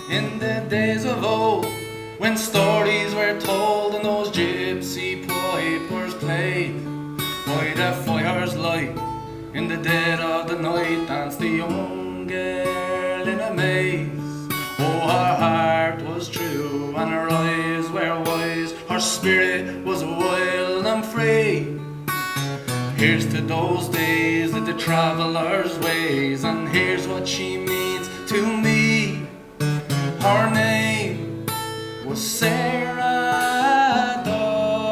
in the days of old, when stories were told and those gypsy pipers played. By the fire's light, in the dead of the night, danced the young girl in a maze. Oh, her heart was true and her eyes were wise, her spirit was wild and free. Here's to those days that the traveller's ways, and here's what she means to me. Her name was Sarah Doran,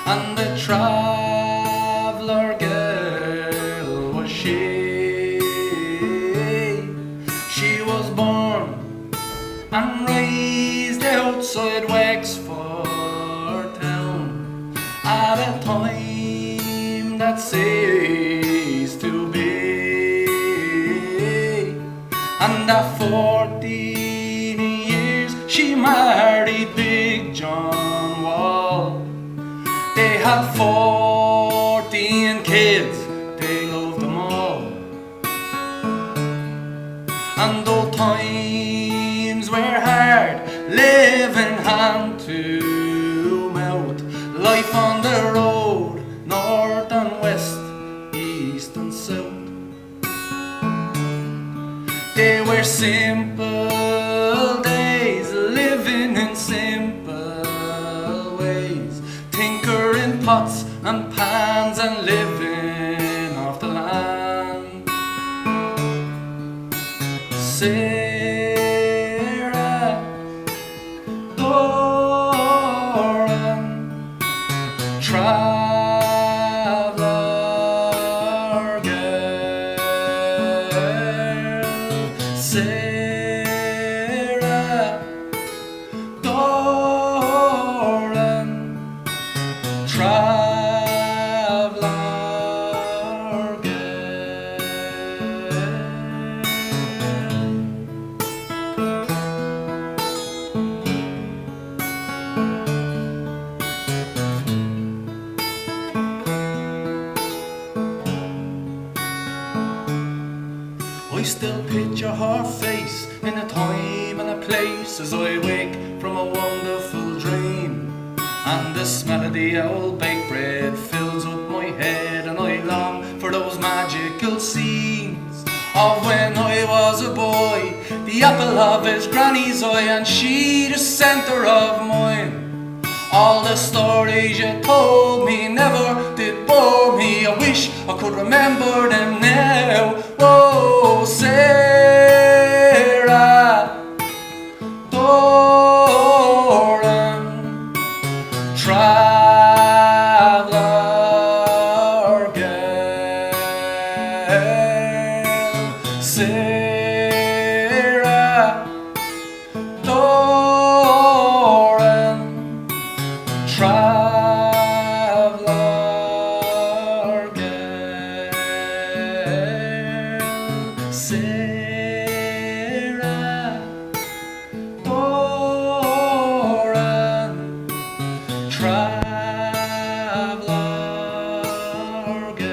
and the traveller girl was she. She was born and raised outside Wexford town at a time that ceased to be, and at 14 years she married Big John Wall. They had 14 kids, they loved them all. And though times were hard, living hand to mouth, life on the road, north and west, east and south. They were simple days, living in simple ways, tinkering pots and pans and living off the land. Sarah Doran, traveller girl. Sarah Doran, traveller girl. I still picture her face in a time and a place as I wake from a wonderful dream, and the smell of the old baked bread fills up my head, and I long for those magical scenes of when I was a boy, the apple of his granny's eye, and she the centre of mine. All the stories you told me never did bore me. I wish I could remember them now. Oh, Sarah Doran, traveller girl. Sarah Doran, traveller girl. Sarah Doran, traveller girl.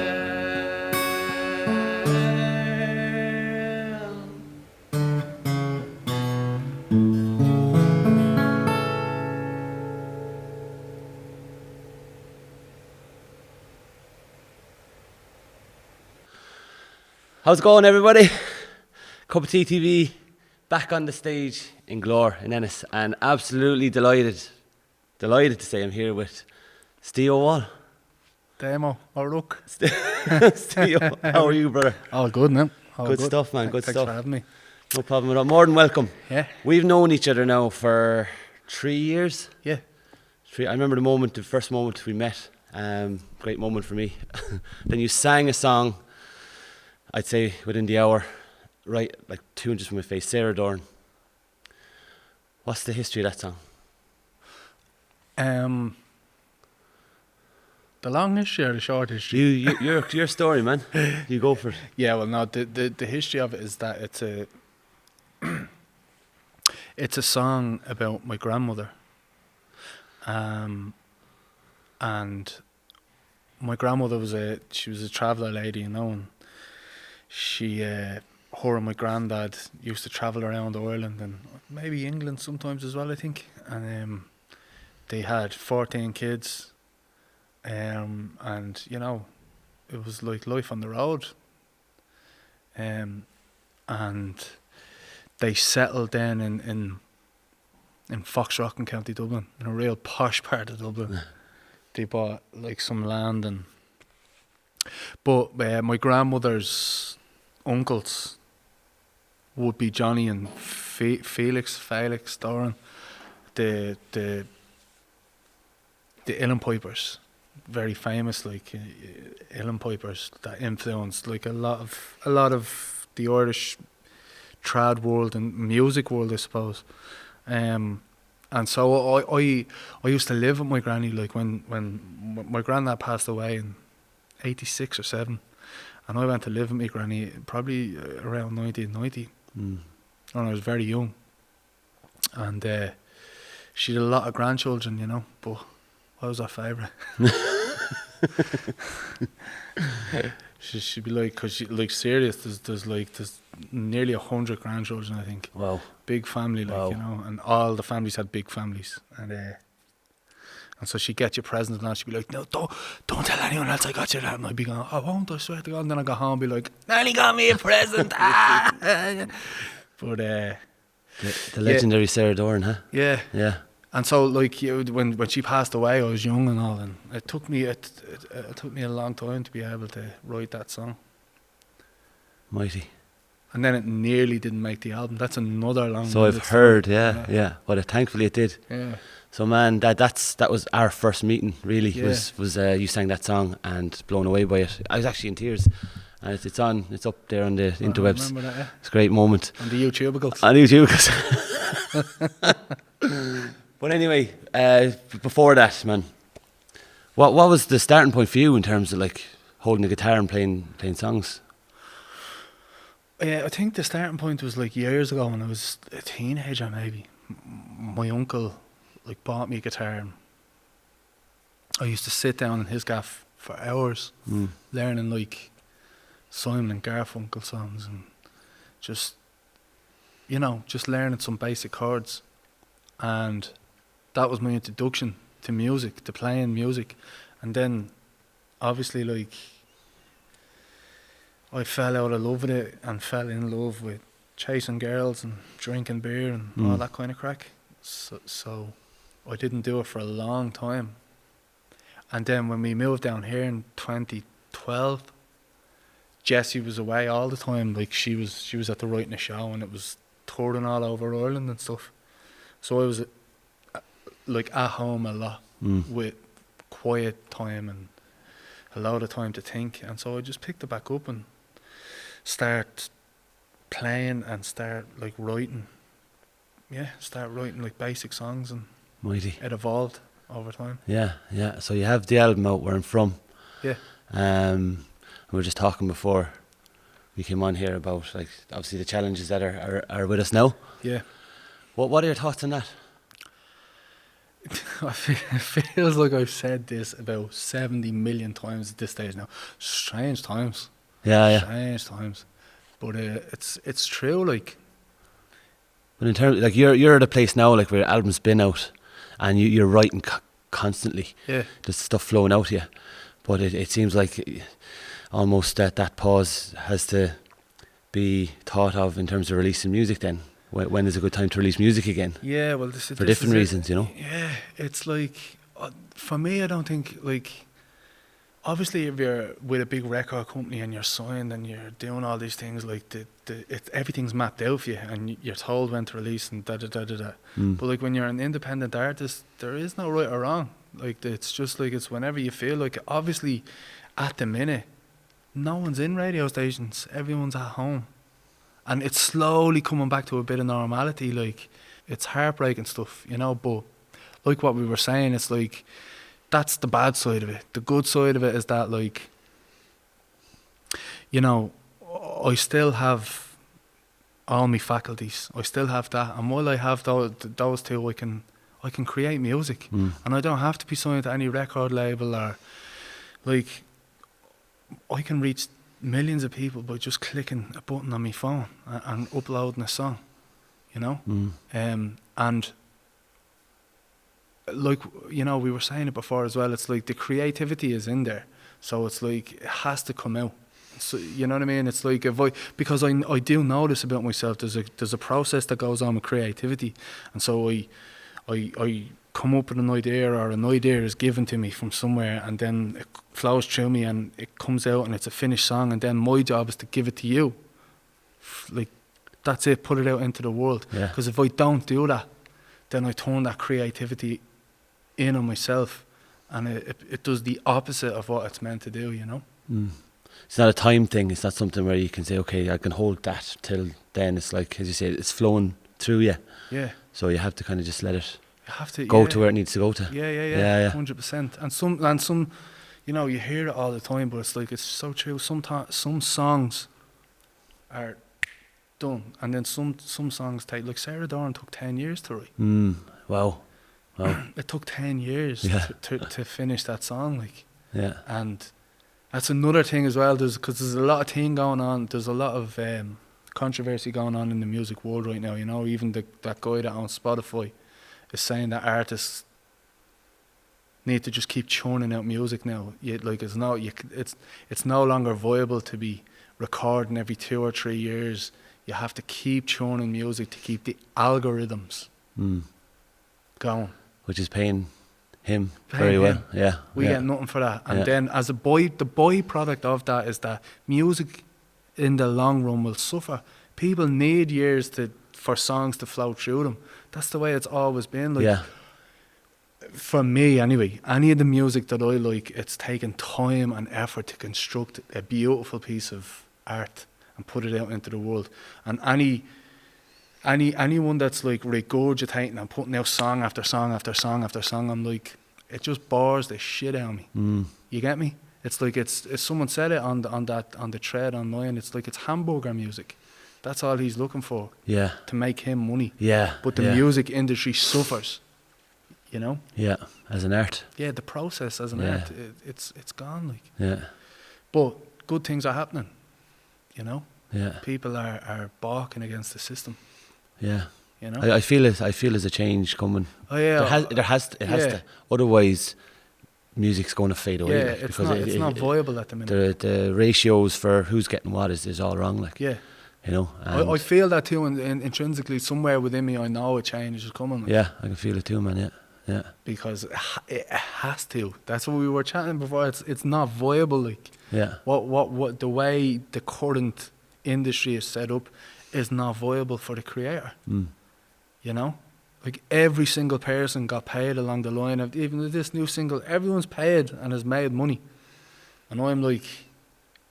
How's it going, everybody? Cuppa Tea TV back on the stage in Glór in Ennis, and absolutely delighted to say I'm here with Steo Wall. Demo or Rook. Steo, how are you, brother? All good, man. All Good stuff, man. Good Thanks stuff. for having me. No problem at all. More than welcome. Yeah. We've known each other now for 3 years. Yeah. I remember the first moment we met. Great moment for me. Then you sang a song, I'd say within the hour, right, like 2 inches from my face, Sarah Doran. What's the history of that song? The long history or the short history? Your story, man. You go for it. Yeah, well, no, the history of it is that it's a song about my grandmother. And my grandmother was a traveller lady, you know, and she her and my granddad used to travel around Ireland and maybe England sometimes as well, I think. And they had 14 kids, and you know, it was like life on the road. And they settled then in Foxrock in County Dublin, in a real posh part of Dublin. They bought like some land, but my grandmother's uncles would be Johnny and Felix Doran, the uilleann pipers, very famous, like uilleann pipers that influenced like a lot of the Irish trad world and music world, I suppose. And so I used to live with my granny, like when my granddad passed away in 86 or 7, and I went to live with my granny probably around 1990, when I was very young. And she had a lot of grandchildren, you know, but I was her favourite. She'd be like, because she like serious. There's nearly 100 grandchildren, I think. Wow. Big family, like, Wow. you know, and all the families had big families, and so she'd get you presents and all. She'd be like, no, don't tell anyone else I got you that. And I'd be going, I won't, I swear to God. And then I go home and be like, Nanny got me a present. But The legendary Sarah Doran, huh? yeah. Yeah. And so, like, when she passed away, I was young and all, and it took me a long time to be able to write that song. Mighty. And then it nearly didn't make the album. That's another long. So I've heard, yeah. But thankfully it did. Yeah. So man, that was our first meeting. Really, Yeah. was you sang that song and blown away by it. I was actually in tears, and it's up there on the interwebs. I remember that, yeah. It's a great moment. On the YouTubicals. On YouTube. But anyway, before that, man, what was the starting point for you in terms of like holding the guitar and playing songs? Yeah, I think the starting point was like years ago when I was a teenager, maybe. My uncle like bought me a guitar, and I used to sit down in his gaff for hours learning like Simon and Garfunkel songs, and just learning some basic chords. And that was my introduction to music, to playing music. And then obviously, like, I fell out of love with it and fell in love with chasing girls and drinking beer and all that kind of crack. So I didn't do it for a long time. And then when we moved down here in 2012, Jessie was away all the time. Like, she was at the writing a show, and it was touring all over Ireland and stuff. So I was like at home a lot with quiet time and a lot of time to think. And so I just picked it back up and start playing and start like writing. Yeah, start writing like basic songs, and Mighty. it evolved over time. Yeah. So you have the album out, Where I'm From. Yeah. We were just talking before we came on here about like obviously the challenges that are with us now. Yeah. What are your thoughts on that? It feels like I've said this about 70 million times at this stage now. Strange times. Yeah. Strange times. But it's true, like. But in terms, like you're at a place now, like where your album's been out, and you're writing constantly. Yeah. There's stuff flowing out of you, but it seems like almost that pause has to be thought of in terms of releasing music. Then when is a good time to release music again? Yeah, well, for different reasons, you know. Yeah, it's like for me, I don't think like. Obviously, if you're with a big record company and you're signed and you're doing all these things, like everything's mapped out for you and you're told when to release and da. But like when you're an independent artist, there is no right or wrong. Like it's just like it's whenever you feel like it. Obviously, at the minute, no one's in radio stations. Everyone's at home, and it's slowly coming back to a bit of normality. Like it's heartbreaking stuff, you know. But like what we were saying, it's like. That's the bad side of it. The good side of it is that, like, you know, I still have all my faculties. I still have that, and while I have those two, I can create music, and I don't have to be signed to any record label or, like, I can reach millions of people by just clicking a button on my phone and uploading a song, you know. And like, you know, we were saying it before as well, it's like the creativity is in there, so it's like it has to come out. So, you know what I mean? It's like because I do know this about myself. There's a process that goes on with creativity, and so I come up with an idea, or an idea is given to me from somewhere, and then it flows through me and it comes out and it's a finished song, and then my job is to give it to you. Like, that's it, put it out into the world. Because if I don't do that, then I turn that creativity in on myself, and it does the opposite of what it's meant to do, you know. It's not a time thing. It's not something where you can say, okay, I can hold that till then. It's like, as you say, it's flowing through you. Yeah. So you have to kind of just let it go to where it needs to go to. Yeah. 100%. And some, you know, you hear it all the time, but it's like, it's so true. Some songs are done, and then some songs take, like Sarah Doran took 10 years to write. Wow. It took 10 years to finish that song, like. Yeah. And that's another thing as well, because there's a lot of thing going on. There's a lot of controversy going on in the music world right now, you know. Even that guy that owns Spotify is saying that artists need to just keep churning out music now. It's no longer viable to be recording every 2 or 3 years. You have to keep churning music to keep the algorithms going. Which is paying him very well. Yeah. We get nothing for that. And then as the byproduct of that is that music in the long run will suffer. People need years for songs to flow through them. That's the way it's always been. Like, for me anyway, any of the music that I like, it's taken time and effort to construct a beautiful piece of art and put it out into the world. And anyone that's like regurgitating and putting out song after song after song after song, I'm like, it just bores the shit out of me. You get me? It's like, it's someone said it on the thread online. It's like, it's hamburger music. That's all he's looking for. Yeah. To make him money. Yeah. But the music industry suffers. You know? Yeah. As an art. Yeah, the process as an art, it's gone, like. Yeah. But good things are happening. You know? Yeah. People are balking against the system. Yeah. You know? I feel there's a change coming. Oh yeah. It has to. Otherwise, music's going to fade away. Yeah, like, it's not viable at the minute. The ratios for who's getting what is all wrong. Like. Yeah. You know. I feel that too, and intrinsically somewhere within me, I know a change is coming. Like. Yeah, I can feel it too, man. Yeah. Yeah. Because it has to. That's what we were chatting before. It's not viable. Like. Yeah. What the way the current industry is set up is not viable for the creator. You know, like every single person got paid along the line of even this new single. Everyone's paid and has made money, and I'm like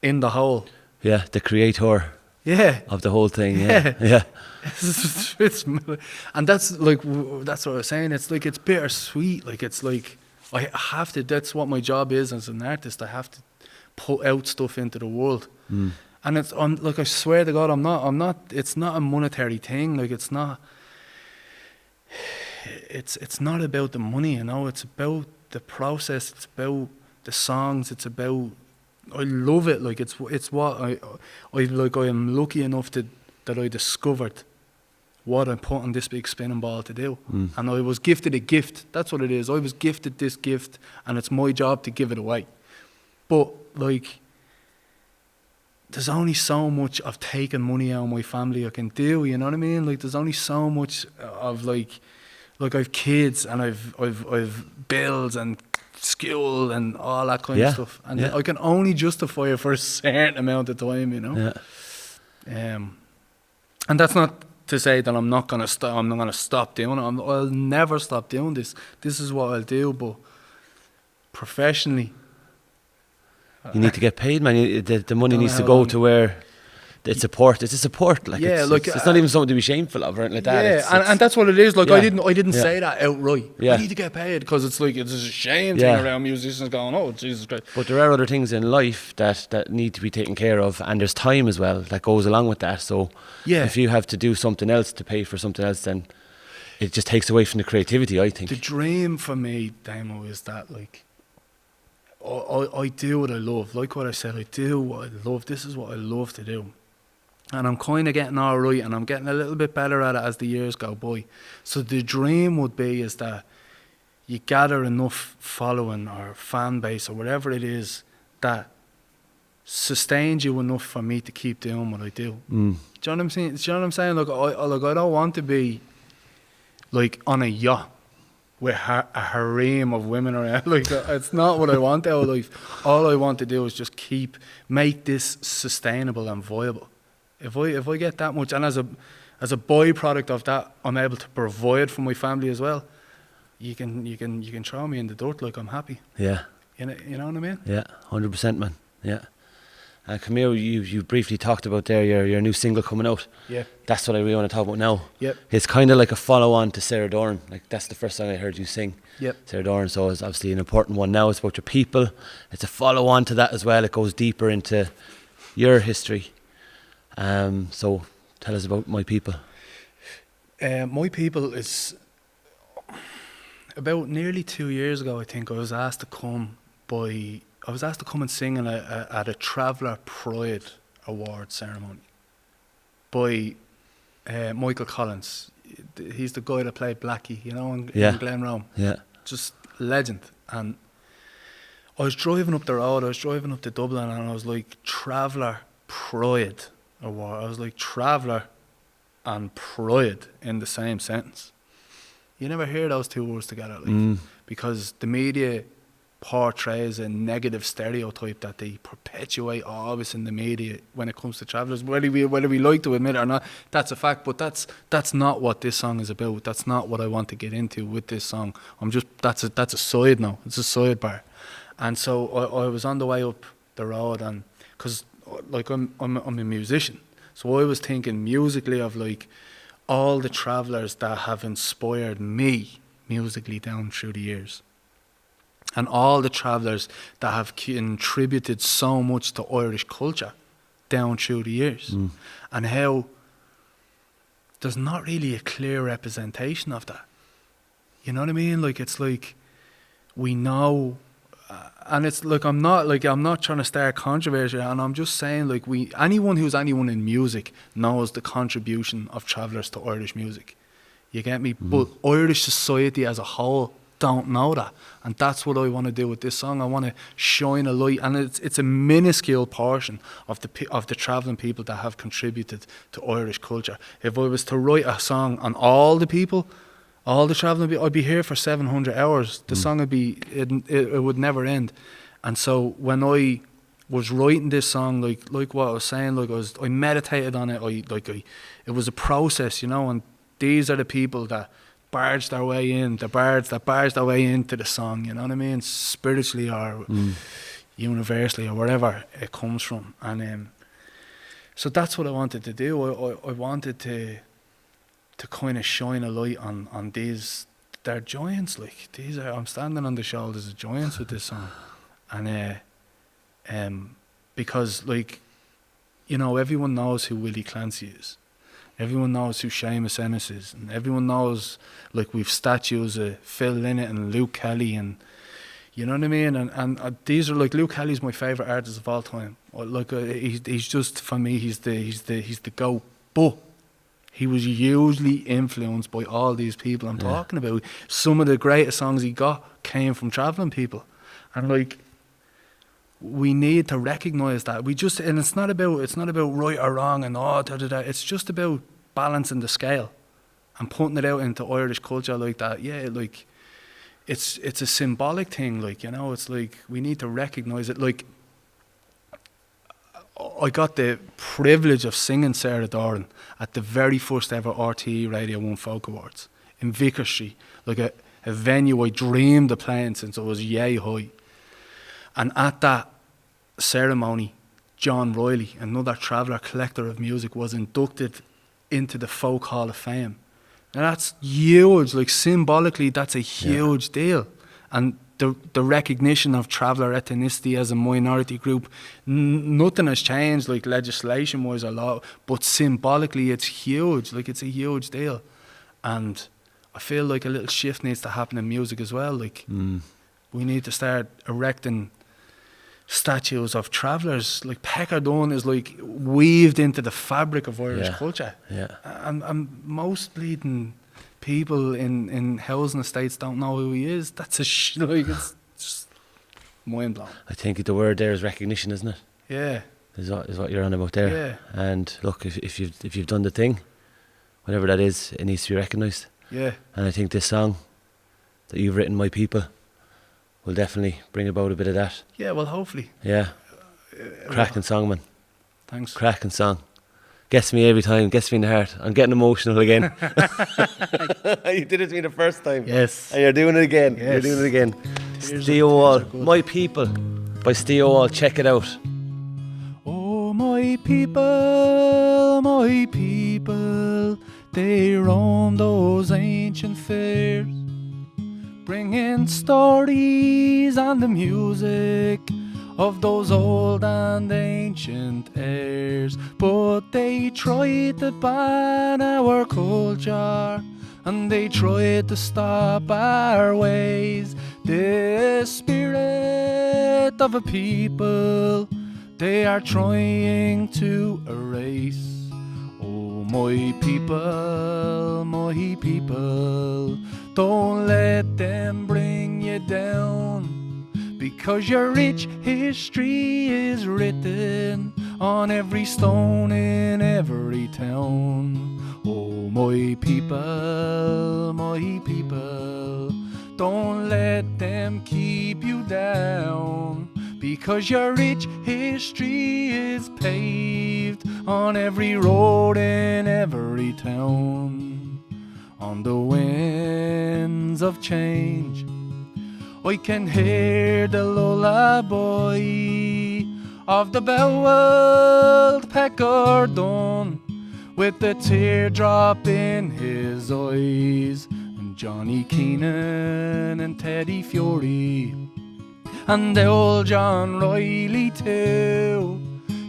in the hole. Yeah, the creator. Yeah. Of the whole thing. Yeah. Yeah. And that's like that's what I was saying. It's like it's bittersweet. Like it's like I have to. That's what my job is as an artist. I have to put out stuff into the world. And it's like I swear to God, I'm not. It's not a monetary thing. Like it's not. It's not about the money, you know. It's about the process. It's about the songs. It's about. I love it. Like it's what I am lucky enough that I discovered what I'm putting this big spinning ball to do. And I was gifted a gift. That's what it is. I was gifted this gift, and it's my job to give it away. But like. There's only so much of taking money out of my family I can do, you know what I mean? Like there's only so much of like I've kids and I've bills and school and all that kind of stuff. And I can only justify it for a certain amount of time, you know? Yeah. And that's not to say that I'm not gonna stop doing it. I'll never stop doing this. This is what I'll do, but professionally you need to get paid, man. The money needs to go to where it's support. It's a support. Like it's not even something to be shameful of or anything like that. Yeah, and that's what it is. Like I didn't say that outright. Yeah. I need to get paid because it's like it's a shame thing around musicians going, oh Jesus Christ. But there are other things in life that need to be taken care of, and there's time as well that goes along with that. So if you have to do something else to pay for something else, then it just takes away from the creativity, I think. The dream for me, Damo, is that like I do what I love. Like what I said, I do what I love. This is what I love to do. And I'm kind of getting all right, and I'm getting a little bit better at it as the years go by. So the dream would be is that you gather enough following or fan base or whatever it is that sustains you enough for me to keep doing what I do. Do you know what I'm saying? Do you know what I'm saying? Like I don't want to be like on a yacht with a harem of women around. Like it's not what I want out of life. All I want to do is just make this sustainable and viable. If I get that much, and as a byproduct of that, I'm able to provide for my family as well. You can throw me in the dirt, like I'm happy. Yeah. You know what I mean? Yeah, 100%, man. Yeah. Camille, you briefly talked about there your new single coming out. Yeah. That's what I really want to talk about now. Yep. It's kind of like a follow-on to Sarah Doran. Like that's the first song I heard you sing. Yep. Sarah Doran, so it's obviously an important one now. It's about your people. It's a follow-on to that as well. It goes deeper into your history. So tell us about My People. My People is about nearly 2 years ago, I think. I was asked to come and sing at a Traveller Pride Award ceremony by Michael Collins. He's the guy that played Blackie, in Glen Rome. Yeah. Just legend. And I was driving up the road, I was driving up to Dublin, and I was like, Traveller Pride Award. I was like, Traveller and Pride in the same sentence. You never hear those two words together, because the media portrays a negative stereotype that they perpetuate always in the media when it comes to travellers. Whether we like to admit it or not, that's a fact. But that's not what this song is about. That's not what I want to get into with this song. That's a side now. It's a sidebar. And so I was on the way up the road, and because like I'm a musician, so I was thinking musically of like all the travellers that have inspired me musically down through the years, and all the travellers that have contributed so much to Irish culture down through the years, and how there's not really a clear representation of that. You know what I mean? Like it's like we know, and it's like I'm not trying to start controversy, and I'm just saying like anyone who's anyone in music knows the contribution of travellers to Irish music. You get me? But Irish society as a whole don't know that, and that's what I want to do with this song. I want to shine a light, and it's a minuscule portion of the travelling people that have contributed to Irish culture. If I was to write a song on all the people, all the travelling people, I'd be here for 700 hours. The song would be it would never end. And so when I was writing this song, like what I was saying, I meditated on it. It was a process, and these are the people that barge their way in, the bards that barge their way into the song, you know what I mean? Spiritually or universally or wherever it comes from. And so that's what I wanted to do. I wanted to kind of shine a light on these. They're giants, like these are. I'm standing on the shoulders of giants with this song, and because everyone knows who Willie Clancy is. Everyone knows who Seamus Ennis is, and everyone knows, like, we've statues of Phil Lynott and Luke Kelly, and you know what I mean. And these are like, Luke Kelly's my favourite artist of all time. Like, he's just, for me, he's the GOAT. But he was hugely influenced by all these people I'm talking about. Some of the greatest songs he got came from travelling people, and like, we need to recognise that. And it's not about right or wrong and It's just about balancing the scale and putting it out into Irish culture like that. Yeah, like it's a symbolic thing. Like, it's like we need to recognise it. Like, I got the privilege of singing Sarah Doran at the very first ever RTE Radio 1 Folk Awards in Vicar Street, like a venue I dreamed of playing since I was yay high. And at that ceremony, John Riley, another traveller collector of music, was inducted into the Folk Hall of Fame. Now that's huge, like symbolically that's a huge deal. And the recognition of traveller ethnicity as a minority group, nothing has changed, like legislation wise or law, but symbolically it's huge, like it's a huge deal. And I feel like a little shift needs to happen in music as well. Like we need to start erecting statues of travellers. Like Peckerdone is like weaved into the fabric of Irish Yeah. culture. Yeah. And most bleeding people in housing estates don't know who he is. That's like it's just mind blowing. I think the word there is recognition, isn't it? Yeah. Is what you're on about there. Yeah. And look, if you've done the thing, whatever that is, it needs to be recognised. Yeah. And I think this song that you've written, My People, will definitely bring about a bit of that. Yeah, well, hopefully. Yeah. Cracking song, man. Thanks. Cracking song. Gets me every time, gets me in the heart. I'm getting emotional again. You did it to me the first time. Yes. And you're doing it again. Yes. You're doing it again. Tears Steo are Wall, good. My People by Steo Wall. Check it out. Oh, my people, they roam those ancient fairs, bringing stories and the music of those old and ancient airs. But they tried to ban our culture, and they tried to stop our ways. The spirit of a people they are trying to erase. Oh, my people, don't let them bring you down, because your rich history is written on every stone in every town. Oh, my people, don't let them keep you down, because your rich history is paved on every road in every town. On the winds of change, I can hear the lullaby of the bellwelled Peckerdone, with the teardrop in his eyes, and Johnny Keenan and Teddy Fury and the old John Riley too.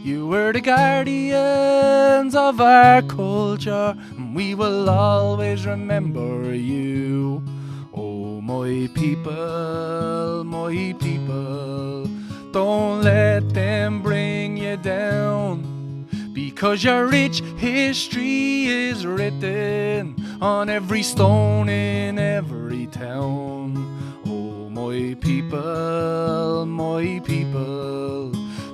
You were the guardians of our culture, and we will always remember you. Oh, my people, don't let them bring you down, because your rich history is written on every stone in every town. Oh, my people,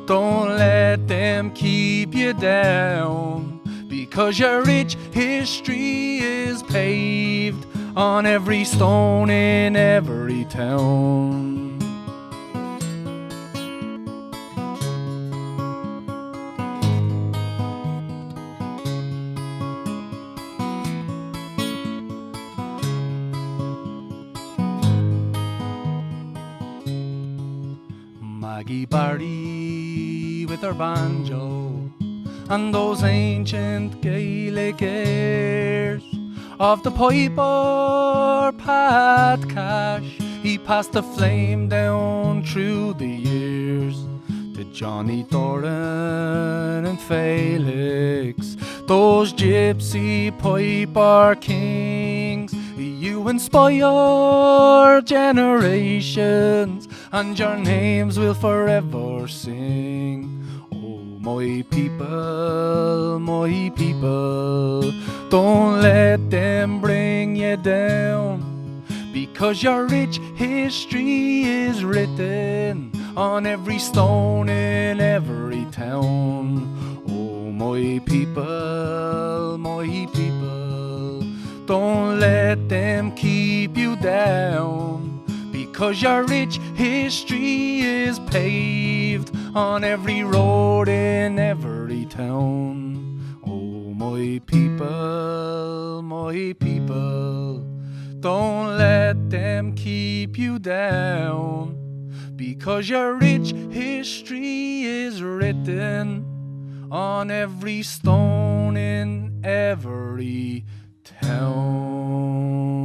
don't let them keep you down, because your rich history is paved on every stone in every town. Maggie Barry with her banjo and those ancient Gaelic airs of the piper Pat Cash. He passed the flame down through the years to Johnny Doran and Felix, those gypsy piper kings. You inspire generations, and your names will forever sing. Oh, my people, don't let them bring you down, because your rich history is written on every stone in every town. Oh, my people, don't let them keep you down, because your rich history is paved on every road in every town. Oh, my people, don't let them keep you down, because your rich history is written on every stone in every town.